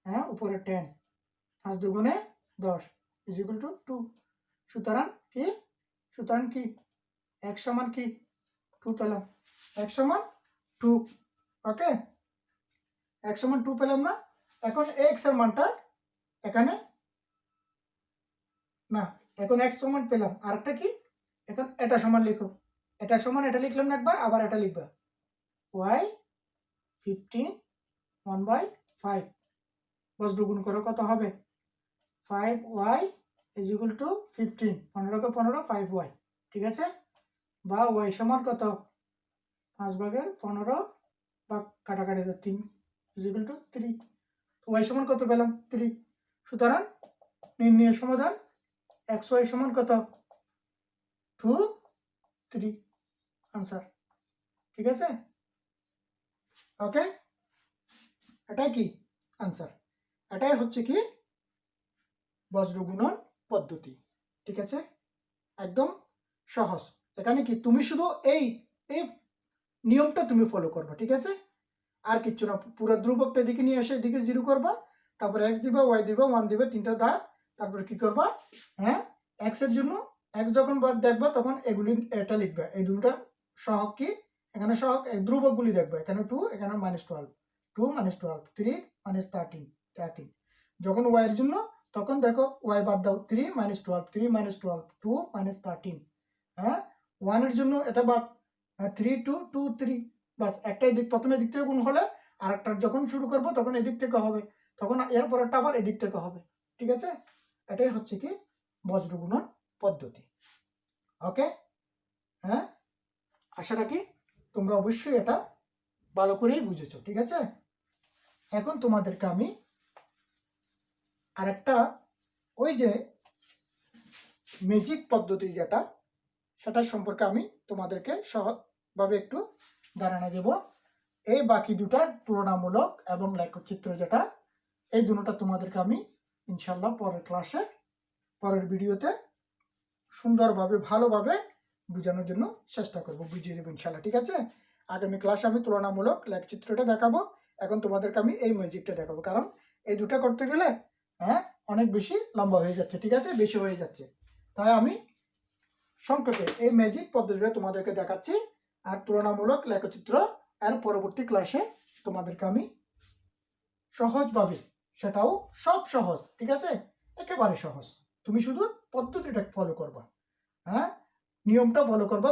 হ্যাঁ উপরে 10, 5 দুগুণে 10 ইজ ইকুয়াল টু 2। সুতরাং কি x সমান কি 2 পেলাম, x সমান 2। ওকে, x সমান 2 পেলাম না। এখন x এর মানটা এখানে না, এখন x সমান পেলাম, আরেকটা কি এখন এটা সমান লিখো, এটা সমান এটা লিখলাম না একবার, আবার এটা লিখবা y 15 1/5 বজ্র গুণ করো কত হবে 5y is equal to 15, 15 K 15 5y, ঠিক আছে। বা y সমান কত 5/15 বা কাটাকাটি 3 ইজ ইকুয়াল টু 3, y সমান কত পেলাম 3। সুতরাং নির্ণয় সমাধান xy সমান কত 2 3 आंसर, ঠিক আছে। ওকে, এটাই কি आंसर, এটাই হচ্ছে কি বজ্র গুণন পদ্ধতি, ঠিক আছে। একদম সহজ, এখানে কি তুমি শুধু এই এই নিয়মটা তুমি ফলো করবে, ঠিক আছে। আর কিচ্ছু না, পুরো ধ্রুবকটা এদিকে নিয়ে এসে এদিকে 0 করবা, তারপর x দিবা y দিবা 1 দিবা, তিনটা দাগ, তারপর কি করবা, হ্যাঁ x এর জন্য x যখন দেখবা তখন এগুলি এটা লিখবা, এই দুটোটা সহগ কি এখানে সহগ ধ্রুবকগুলি দেখবা, এখানে 2 এখানে -12, 2 -12 3 -13 13। যখন y এর জন্য তখন দেখো y বাদ দাও, 3 -12 3 -12 2 -13, হ্যাঁ 1 এর জন্য এটা বাদ 3 2 2 3, বাস একটাই দিক, প্রথমে দিক থেকে গুণ হলে আরেকটা যখন শুরু করব তখন এদিক থেকে হবে, তখন এরপরটা আবার এদিক থেকে হবে, ঠিক আছে। এটাই হচ্ছে কি বজ্র গুণন পদ্ধতি। ওকে, হ্যাঁ আশা রাখি তোমরা অবশ্যই এটা ভালো করেই বুঝেছো, ঠিক আছে। এখন তোমাদেরকে আমি আরেকটা ওই যে ম্যাজিক পদ্ধতি যেটা, সেটা সম্পর্কে আমি তোমাদেরকে সহজভাবে একটু ধারণা দেব। এই বাকি দুটা তুলনামূলক এবং লেখচিত্র যেটা, এই দুটোটা তোমাদেরকে আমি ইনশাল্লাহ পরের ক্লাসে পরের ভিডিওতে সুন্দরভাবে ভালোভাবে বোঝানোর জন্য চেষ্টা করব, বুঝিয়ে দেবো ইনশাল্লাহ, ঠিক আছে। আগামী ক্লাসে আমি তুলনামূলক লেখচিত্রটা দেখাবো, এখন তোমাদেরকে আমি এই ম্যাজিকটা দেখাবো, কারণ এই দুটা করতে গেলে হ্যাঁ অনেক বেশি লম্বা হয়ে যাচ্ছে, ঠিক আছে, বেশি হয়ে যাচ্ছে, তাই আমি সংক্ষেপে এই ম্যাজিক পদ্ধতিটা তোমাদেরকে দেখাচ্ছি। আর তুলনামূলক লেখচিত্র এর পরবর্তী ক্লাসে তোমাদেরকে আমি সহজভাবে, সেটাও সব সহজ, ঠিক আছে, একেবারে সহজ, তুমি শুধু পদ্ধতিটা ফলো করবা, হ্যাঁ নিয়মটা ফলো করবা,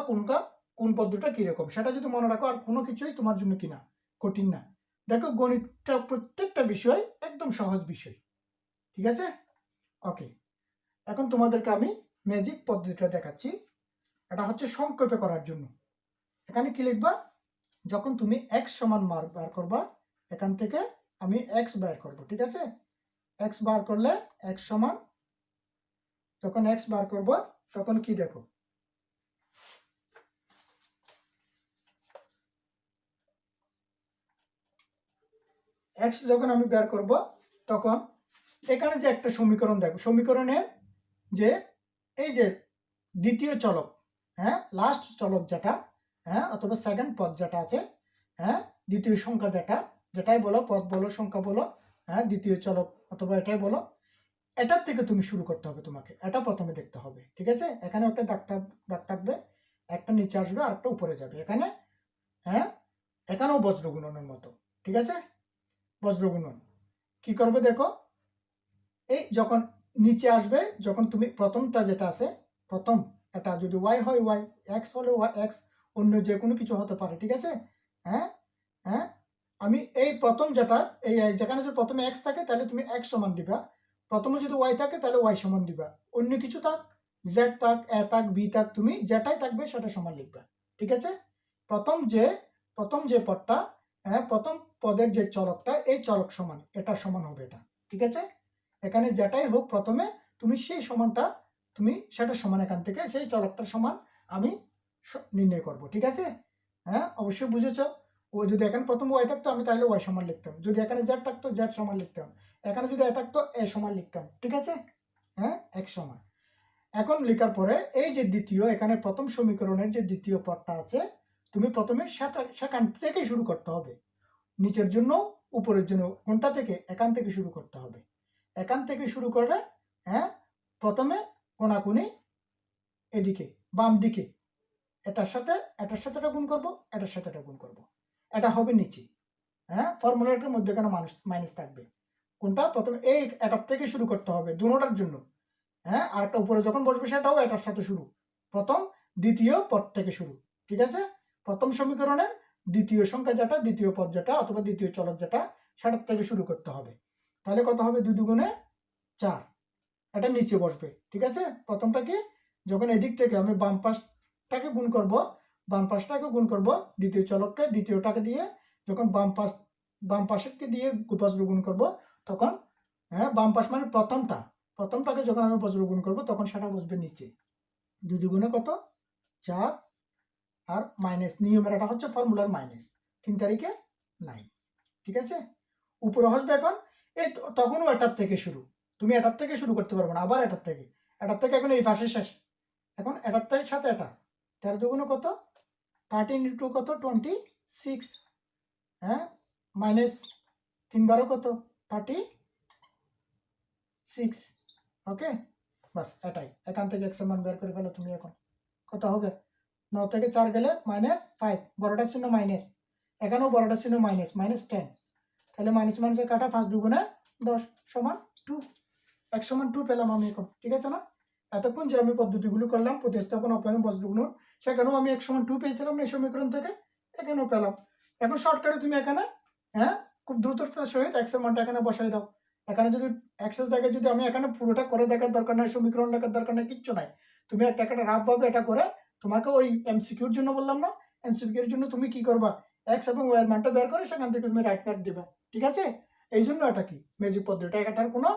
কোন পদ্ধতিটা কিরকম সেটা যদি মনে রাখো, আর কোনো কিছুই তোমার জন্য কিনা কঠিন না। দেখো গণিতটা প্রত্যেকটা বিষয় একদম সহজ বিষয়, ঠিক আছে। ওকে, এখন তোমাদেরকে আমি ম্যাজিক পদ্ধতিটা দেখাচ্ছি, এটা হচ্ছে সংক্ষেপে করার জন্য। এখানে কি লিখবা, যখন তুমি x সমান মান বার করবা, এখান থেকে আমি x বার করব, ঠিক আছে। x বার করলে x সমান, যখন x বার করব তখন কি দেখো, x যখন আমি বের করব তখন এখানে যে একটা সমীকরণ দেখো, সমীকরণের যে এই যে দ্বিতীয় চলক, হ্যাঁ লাস্ট চলক যেটা, হ্যাঁ অথবা সেকেন্ড পদ যেটা আছে, হ্যাঁ দ্বিতীয় সংখ্যা যেটা, যেটাই বলো পদ বলো সংখ্যা বলো, হ্যাঁ দ্বিতীয় চলক অথবা এটাই বলো, এটার থেকে তুমি শুরু করতে হবে, তোমাকে এটা প্রথমে দেখতে হবে, ঠিক আছে। এখানে একটা দাগ থাকবে, একটা নিচে আসবে আর একটা উপরে যাবে, এখানে হ্যাঁ এখানেও বজ্র গুণনের মতো, ঠিক আছে। বজ্র গুণন কি করবে দেখো, এই যখন নিচে আসবে, যখন তুমি প্রথমটা যেটা আছে, প্রথম এটা যদি y হয় y, x হলে x, অন্য যে কোনো কিছু হতে পারে, ঠিক আছে। হ্যাঁ হ্যাঁ আমি এই প্রথম যেটা, এই যেখানে যদি প্রথমে x থাকে তাহলে তুমি x সমান দিবা, প্রথমে যদি y থাকে তাহলে y সমান দিবা, অন্য কিছু থাক z থাক a থাক b থাক, তুমি যেটাই থাকবে সেটা সমান লিখবা, ঠিক আছে। প্রথম যে পদটা, হ্যাঁ প্রথম পদের যে চলকটা, এই চলক সমান এটা সমান হবে এটা, ঠিক আছে। এখানে যেটাই হোক প্রথমে তুমি সেই সমানটা, তুমি সেটা সমান এখান থেকে সেই চলকটার সমান আমি নির্ণয় করব, ঠিক আছে। হ্যাঁ অবশ্যই বুঝেছো। ও যদি এখানে প্রথম y থাকতো আমি তাহলে y সমান লিখতাম, যদি এখানে z থাকতো z সমান লিখতাম, এখানে যদি a থাকতো a সমান লিখতাম, ঠিক আছে, হ্যাঁ x সমান। এখন লেখার পরে এই যে দ্বিতীয়, এখানে প্রথম সমীকরণের যে দ্বিতীয় পদটা আছে, তুমি প্রথমে সেখান থেকে শুরু করতে হবে, নিচের জন্য উপরের জন্য কোনটা থেকে, এখান থেকে শুরু করতে হবে। এখান থেকে শুরু করে প্রথমে কোনাকুনি এদিকে বাম দিকে এটার সাথে এটা গুণ করব, এটার সাথে এটা গুণ করব, এটা হবে নিচে। ফর্মুলাটার মধ্যে কেন মাইনাস থাকবে, কোনটা প্রথমে এই এটার থেকে শুরু করতে হবে দুটোটার জন্য। আর একটা উপরে যখন বসবে সেটাও এটার সাথে শুরু, প্রথম দ্বিতীয় পদ থেকে শুরু। ঠিক আছে, প্রথম সমীকরণের দ্বিতীয় সংখ্যা যেটা, দ্বিতীয় পদ যেটা অথবা দ্বিতীয় চলক যেটা, সেটার থেকে শুরু করতে হবে। তাহলে কত হবে, 2 দুগুণে 4, এটা নিচে বসবে। ঠিক আছে, প্রথমটা কি, যখন এদিক থেকে আমি বাম পাশটাকে গুণ করব, বাম পাশটাকে গুণ করব দ্বিতীয় চলককে দ্বিতীয়টাকে দিয়ে, যখন বাম পাশেরকে দিয়ে বজ্র গুণ করব তখন বাম পাশ মানে প্রথমটাকে যখন আমি বজ্র গুণ করব তখন সেটা বসবে নিচে। 2 দুগুণে কত, 4, আর মাইনাস নিয়মের এটা হচ্ছে ফর্মুলার মাইনাস, 3 তারিখে 9। ঠিক আছে, উপরে আসবে এখন এই তখনও এটার থেকে শুরু, তুমি এটার থেকে শুরু করতে পারবে না, আবার এটার থেকে এখন এই পাশে শেষ, এখন এটার থেকে সাথে এটা 13 দুগুণে কত, 13 ইন্টু কত 26, মাইনাস 3 বারো কত 36। ওকে, বাস এটাই, এখান থেকে এক্স এর মান বের করে ফেলো তুমি। এখন কত হবে, 9 থেকে 4 গেলে -5, বড়টা চিহ্ন মাইনাস, এখানেও বড়টা চিহ্ন মাইনাস, -10, তাহলে মাইনাস মাইনাসে কাটা 5 দুগুণে 10 সমান 2, 1 সমান 2 পেলাম আমি এখন। ঠিক আছে না, এতক্ষণ যে আমি পদ্ধতিগুলো করলাম প্রতিস্থাপন অপনয়ন বজ্রগুণন, সেখানেও আমি 1 সমান 2 পেয়েছিলাম এই সমীকরণ থেকে, এখানেও পেলাম। এখন শর্টকাটে তুমি এখানে খুব দ্রুততার সহিত এক্স এর মানটা এখানে বসাই দাও। এখানে যদি এক্স এর জায়গায় যদি আমি এখানে পুরোটা করে দেখার দরকার নাই, সমীকরণ লেখার দরকার নাই, কিচ্ছু নাই, তুমি একটা রাফ ভাবে এটা করে তোমাকে ওই এমসিকিউর জন্য বললাম না, এমসিকিউর জন্য তুমি কি করবা, এক্স এবং ওয়াই এর মানটা বের করে সেখান থেকে তুমি রাইট মার্ক দিবা। ঠিক আছে, এই জন্য এটা কি ম্যাজিক পদ্ধতি, এটার কোনো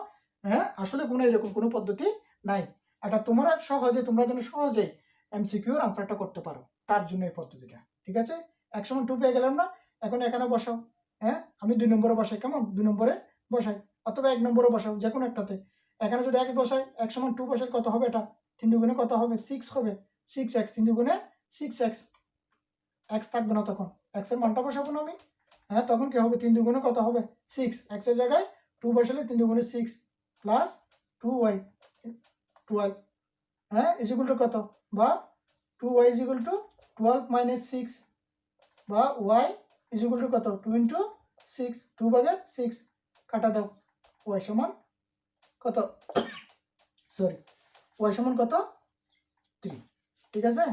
আসলে কোনো এরকম কোনো পদ্ধতি নাই, এটা তোমরা যেন সহজে এমসিকিউর আনসারটা করতে পারো, তার জন্য এই পদ্ধতিটা। ঠিক আছে, 1 সমান 2 পেয়ে গেলাম না, এখন এখানে বসাও। আমি 2 নম্বরে বসাই, কেমন 2 নম্বরে বসাই, অথবা 1 নম্বরে বসাও, যে কোনো একটাতে। এখানে যদি 1 বসাই, 1 সমান 2 বসাই কত হবে, এটা 3 দুগুণে কত হবে 6 হবে, 6x, 3 দুগুণে 6x, x থাকবে না তখন, x এর মানটা বসাবো না আমি, তখন কি হবে 3 দুগুণে কত হবে 6, x এর জায়গায় 2 বসালে 3 দুগুণে 6 plus 2y 12, is equal to কত, বা 2y is equal to 12 minus 6, বা y ইজ ইকুয়াল টু কত 2 ইন্টু 6, 2 ভাগে 6 কাটা দাও, y সমান কত, সরি y সমান কত 3। ঠিক আছে,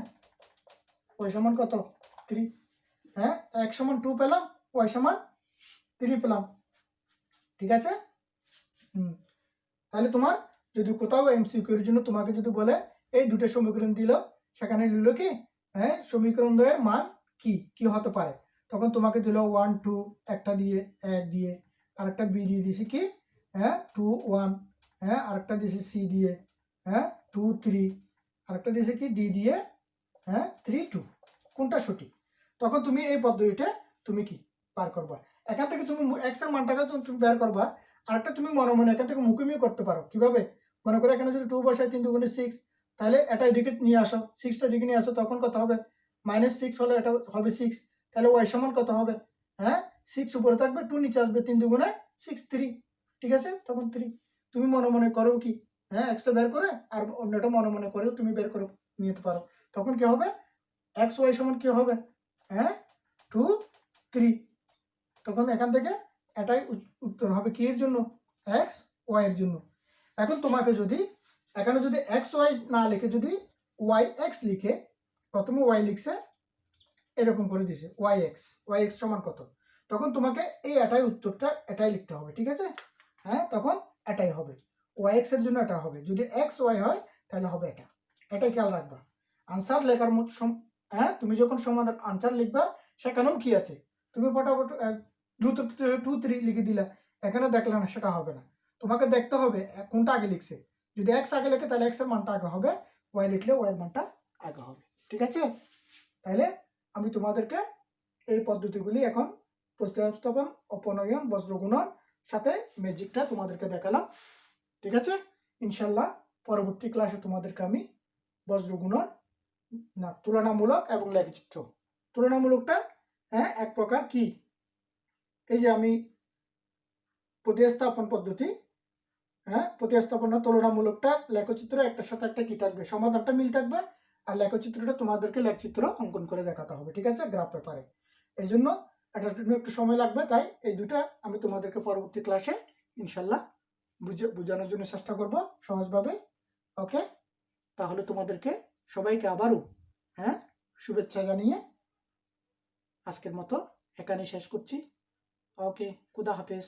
y সমান কত 3, 1 সমান 2 পেলাম, y সমান 3 পেলাম। ঠিক আছে, তাহলে তোমার যদি কোথাও এমসিকিউর জন্য তোমাকে যদি বলে এই দুটো সমীকরণ দিল, সেখানে লিখলো কি সমীকরণ দ্বয়ের মান কি কি হতে পারে, তখন তোমাকে দিল 1 2 একটা দিয়ে 1 দিয়ে, আরেকটা বি দিয়ে দিয়েছি কি 2 1, আরেকটা দিয়েছি সি দিয়ে 2 3, আরেকটা দিয়েছি কি ডি দিয়ে 3 2, কোনটা সঠিক, তখন তুমি এই পদ্ধতিটা তুমি কি পার করবা, এখান থেকে তুমি এক্স এর মানটাকে তুমি বের করবা। আরেকটা তুমি মনে মনে এখান থেকে মুখোমুখি করতে পারো, কিভাবে, মনে করে এখানে যদি 2 বসাই 3 দুগুণে 6, তাহলে এটা এদিকে নিয়ে আসো, 6টা দিকে নিয়ে আসো, তখন কত হবে -6 হলে এটা হবে 6, তাহলে y সমান কত হবে 6 উপরে থাকবে 2 নিচে আসবে, 3 দুগুণে 6 3। ঠিক আছে, তখন 3 তুমি মনে মনে করো কি এক্সটা বের করে, আর অন্যটা মনে মনে করেও তুমি বের করে নিতে পারো, তখন কি হবে x y সমান কি হবে 2 3, তখন এখান থেকে এটাই উত্তর হবে কি এর জন্য, x y এর জন্য। এখন তোমাকে যদি এখানে যদি x y না লিখে যদি y x লিখে, প্রথমে y লিখছে এরকম করে দিছে y x সমান কত, তখন তোমাকে এই এটাই উত্তরটা এটাই লিখতে হবে। ঠিক আছে, তখন এটাই হবে, y x এর জন্য এটা হবে, যদি x y হয় তাহলে হবে এটা, এটাই খেয়াল রাখবা। আনসার লেখার তুমি যখন সমাধান আনসার লিখবা সেখানেও কি আছে, তুমি ফটাফট দ্রুত 2 3 লিখে দিলা, এখানে দেখলে না সেটা হবে না, তোমাকে দেখতে হবে কোনটা আগে লিখছে, যদি x আগে লিখে তাহলে x এর মানটা আগে হবে, y লিখলে y এর মানটা আগে হবে। ঠিক আছে, তাহলে আমি তোমাদেরকে এই পদ্ধতিগুলি এখন প্রতিস্থাপন অপনয়ন বজ্রগুণন সাথে ম্যাজিকটা তোমাদেরকে দেখালাম। ঠিক আছে, ইনশাল্লাহ পরবর্তী ক্লাসে তোমাদেরকে আমি বজ্রগুণন না তুলনামূলক এবং লেখচিত্র তুলনামূলকটা হ্যাঁ এক প্রকার কি, এই যে আমি প্রতিস্থাপন পদ্ধতি, হ্যাঁ প্রতিস্থাপন তুলনামূলকটা লেখচিত্র একটার সাথে একটা কি থাকবে, সমাধানটা মিল থাকবে, আর লেখচিত্রটা তোমাদেরকে লেখচিত্র অঙ্কন করে দেখাতে হবে, ঠিক আছে, গ্রাফ পেপারে। এই জন্য এটার জন্য একটু সময় লাগবে, তাই এই দুটা আমি তোমাদেরকে পরবর্তী ক্লাসে ইনশাল্লাহ বোঝানোর জন্য চেষ্টা করব সহজভাবে। ওকে, তাহলে তোমাদেরকে সবাইকে আবারও হ্যাঁ শুভেচ্ছা জানিয়ে আজকের মতো এখানে শেষ করছি। ওকে, খুদা হাফেজ।